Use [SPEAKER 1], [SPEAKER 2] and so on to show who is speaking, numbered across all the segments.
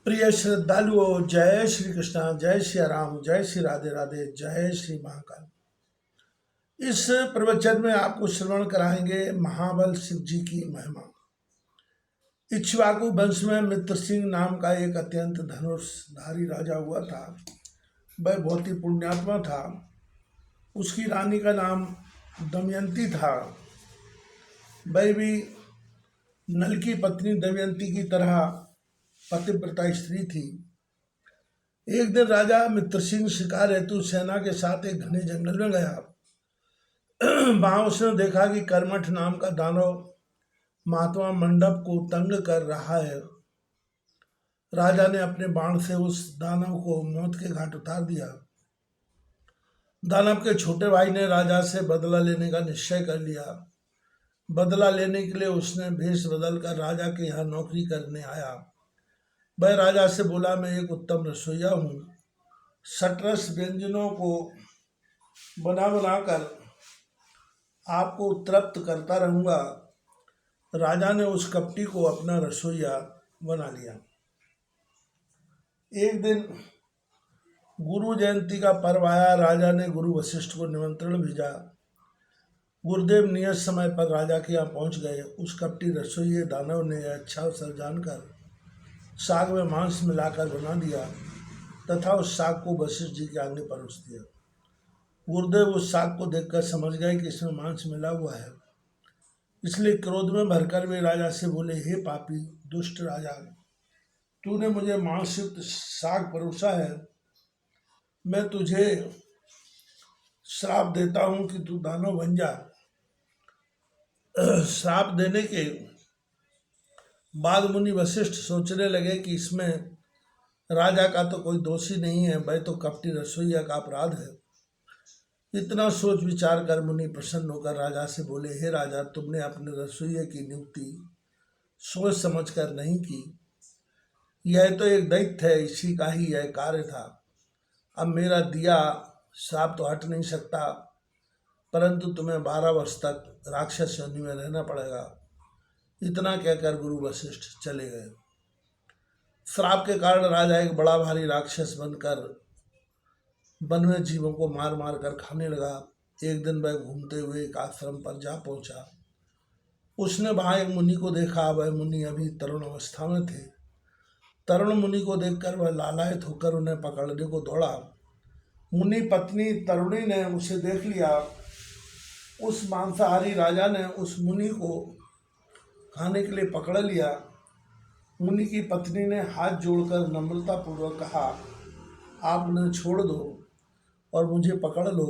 [SPEAKER 1] प्रिय श्रद्धालुओं, जय श्री कृष्णा, जय श्री राम, जय श्री राधे राधे, जय श्री महाकाल। इस प्रवचन में आपको श्रवण कराएंगे महाबल शिव जी की महिमा। इक्ष्वाकु वंश में मित्र सिंह नाम का एक अत्यंत धनुषधारी राजा हुआ था। वह बहुत ही पुण्यात्मा था। उसकी रानी का नाम दमयंती था। वह भी नल की पत्नी दमयंती की तरह पतिव्रता स्त्री थी। एक दिन राजा मित्रसिंह शिकार हेतु सेना के साथ एक घने जंगल में गया। वहां उसने देखा कि कर्मठ नाम का दानव महात्मा मंडप को तंग कर रहा है। राजा ने अपने बाण से उस दानव को मौत के घाट उतार दिया। दानव के छोटे भाई ने राजा से बदला लेने का निश्चय कर लिया। बदला लेने के लिए उसने भेष बदलकर राजा के यहाँ नौकरी करने आया। वह राजा से बोला, मैं एक उत्तम रसोइया हूँ। सटरस व्यंजनों को बना बनाकर आपको तृप्त करता रहूंगा। राजा ने उस कपटी को अपना रसोइया बना लिया। एक दिन गुरु जयंती का पर्व आया। राजा ने गुरु वशिष्ठ को निमंत्रण भेजा। गुरुदेव नियत समय पर राजा के यहाँ पहुंच गए। उस कपटी रसोइये दानव ने अच्छा अवसर जानकर साग में मांस मिलाकर बना दिया तथा उस साग को वशिष्ठ जी के आगे परोस दिया। गुरुदेव उस साग को देखकर समझ गए कि इसमें मांस मिला हुआ है। इसलिए क्रोध में भरकर वे राजा से बोले, हे पापी दुष्ट राजा, तूने मुझे मांस युक्त साग परोसा है। मैं तुझे श्राप देता हूं कि तू दानव बन जा। श्राप देने के बाद मुनि वशिष्ठ सोचने लगे कि इसमें राजा का तो कोई दोषी नहीं है, वह तो कपटी रसोइया का अपराध है। इतना सोच विचार कर मुनि प्रसन्न होकर राजा से बोले, हे राजा, तुमने अपने रसोइये की नियुक्ति सोच समझकर नहीं की। यह तो एक दैत्य है, इसी का ही यह कार्य था। अब मेरा दिया श्राप तो हट नहीं सकता, परंतु तुम्हें 12 वर्ष तक राक्षस योनि में रहना पड़ेगा। इतना कहकर गुरु वशिष्ठ चले गए। श्राप के कारण राजा एक बड़ा भारी राक्षस बनकर वन में जीवों को मार मार कर खाने लगा। एक दिन वह घूमते हुए एक आश्रम पर जा पहुंचा। उसने वहां एक मुनि को देखा। वह मुनि अभी तरुण अवस्था में थे। तरुण मुनि को देखकर वह लालायित होकर उन्हें पकड़ने को दौड़ा। मुनि पत्नी तरुणी ने उसे देख लिया। उस मांसाहारी राजा ने उस मुनि को खाने के लिए पकड़ लिया। मुनि की पत्नी ने हाथ जोड़कर नम्रतापूर्वक कहा, आप उन्हें छोड़ दो और मुझे पकड़ लो।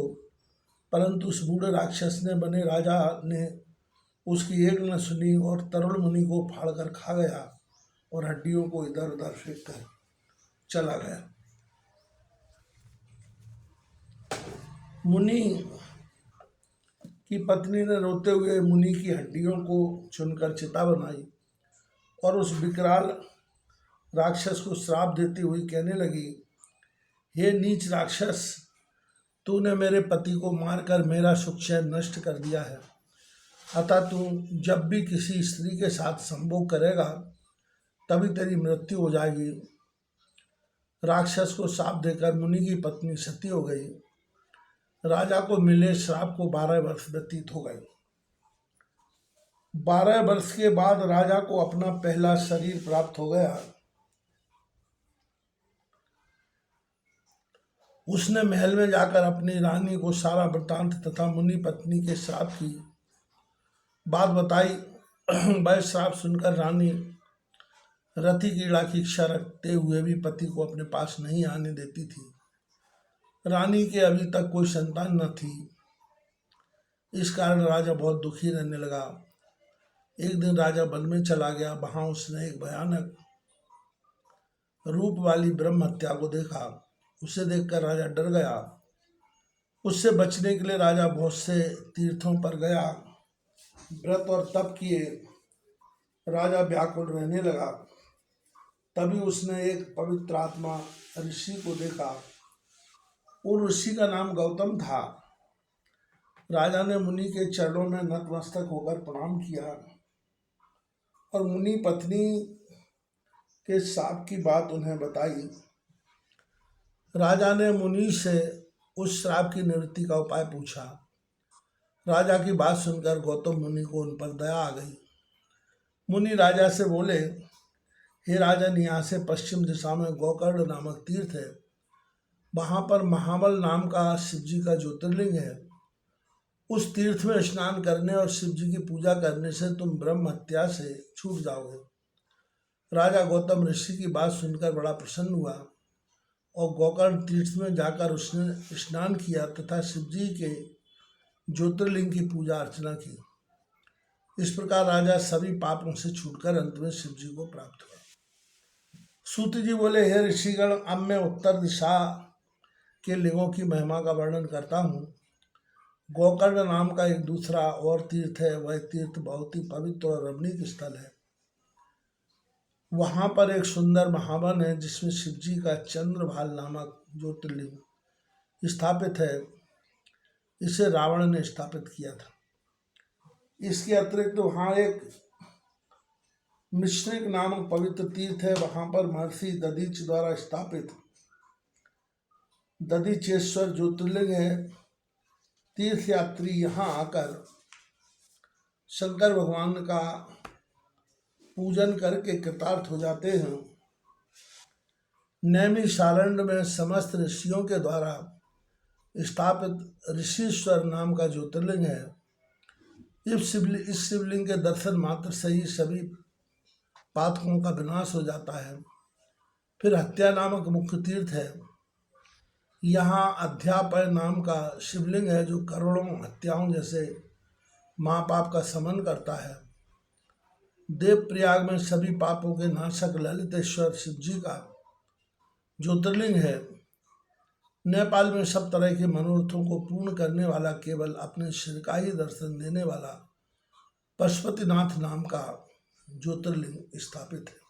[SPEAKER 1] परंतु उस बूढ़े राक्षस ने बने राजा ने उसकी एक न सुनी और तरुण मुनि को फाड़कर खा गया और हड्डियों को इधर उधर फेंक कर चला गया। मुनि की पत्नी ने रोते हुए मुनि की हड्डियों को चुनकर चिता बनाई और उस विकराल राक्षस को श्राप देती हुई कहने लगी, हे नीच राक्षस, तूने मेरे पति को मारकर मेरा सुख चैन नष्ट कर दिया है। अतः तू जब भी किसी स्त्री के साथ संभोग करेगा तभी तेरी मृत्यु हो जाएगी। राक्षस को श्राप देकर मुनि की पत्नी सती हो गई। राजा को मिले श्राप को 12 वर्ष व्यतीत हो गए। 12 वर्ष के बाद राजा को अपना पहला शरीर प्राप्त हो गया। उसने महल में जाकर अपनी रानी को सारा वृतांत तथा मुनि पत्नी के श्राप की बात बताई। वह श्राप सुनकर रानी रति कीड़ा की इच्छा रखते हुए भी पति को अपने पास नहीं आने देती थी। रानी के अभी तक कोई संतान न थी। इस कारण राजा बहुत दुखी रहने लगा। एक दिन राजा वन में चला गया। वहां उसने एक भयानक रूप वाली ब्रह्म हत्या को देखा। उसे देखकर राजा डर गया। उससे बचने के लिए राजा बहुत से तीर्थों पर गया। व्रत और तप किए। राजा व्याकुल रहने लगा। तभी उसने एक पवित्र आत्मा ऋषि को देखा। उन ऋषि का नाम गौतम था। राजा ने मुनि के चरणों में नतमस्तक होकर प्रणाम किया और मुनि पत्नी के श्राप की बात उन्हें बताई। राजा ने मुनि से उस श्राप की निवृत्ति का उपाय पूछा। राजा की बात सुनकर गौतम मुनि को उन पर दया आ गई। मुनि राजा से बोले, हे राजन, यहाँ से पश्चिम दिशा में गोकर्ण नामक तीर्थ है। वहाँ पर महाबल नाम का शिव जी का ज्योतिर्लिंग है। उस तीर्थ में स्नान करने और शिव जी की पूजा करने से तुम ब्रह्म हत्या से छूट जाओगे। राजा गौतम ऋषि की बात सुनकर बड़ा प्रसन्न हुआ और गोकर्ण तीर्थ में जाकर उसने स्नान किया तथा शिव जी के ज्योतिर्लिंग की पूजा अर्चना की। इस प्रकार राजा सभी पापों से छूटकर अंत में शिव जी को प्राप्त हुआ। सूत जी बोले, हे ऋषिगण, अब मैं उत्तर दिशा के लिंगों की महिमा का वर्णन करता हूँ। गोकर्ण नाम का एक दूसरा और तीर्थ है। वह तीर्थ बहुत ही पवित्र और रमणीक स्थल है। वहाँ पर एक सुंदर महावन है जिसमें शिव जी का चंद्रभाल नामक ज्योतिर्लिंग स्थापित है। इसे रावण ने स्थापित किया था। इसके अतिरिक्त वहाँ एक मिश्रिक नामक पवित्र तीर्थ है। वहाँ पर महर्षि दधीच द्वारा स्थापित दधीचेश्वर ज्योतिर्लिंग है। तीर्थयात्री यहाँ आकर शंकर भगवान का पूजन करके कृतार्थ हो जाते हैं। नैमिषारण्य में समस्त ऋषियों के द्वारा स्थापित ऋषिश्वर नाम का ज्योतिर्लिंग है। इस शिवलिंग के दर्शन मात्र से ही सभी पातकों का विनाश हो जाता है। फिर हत्या नामक मुख्य तीर्थ है। यहाँ अध्यापय नाम का शिवलिंग है जो करोड़ों हत्याओं जैसे महापाप का शमन करता है। देवप्रयाग में सभी पापों के नाशक ललितेश्वर शिव जी का ज्योतिर्लिंग है। नेपाल में सब तरह के मनोरथों को पूर्ण करने वाला, केवल अपने सिर का ही दर्शन देने वाला पशुपतिनाथ नाम का ज्योतिर्लिंग स्थापित है।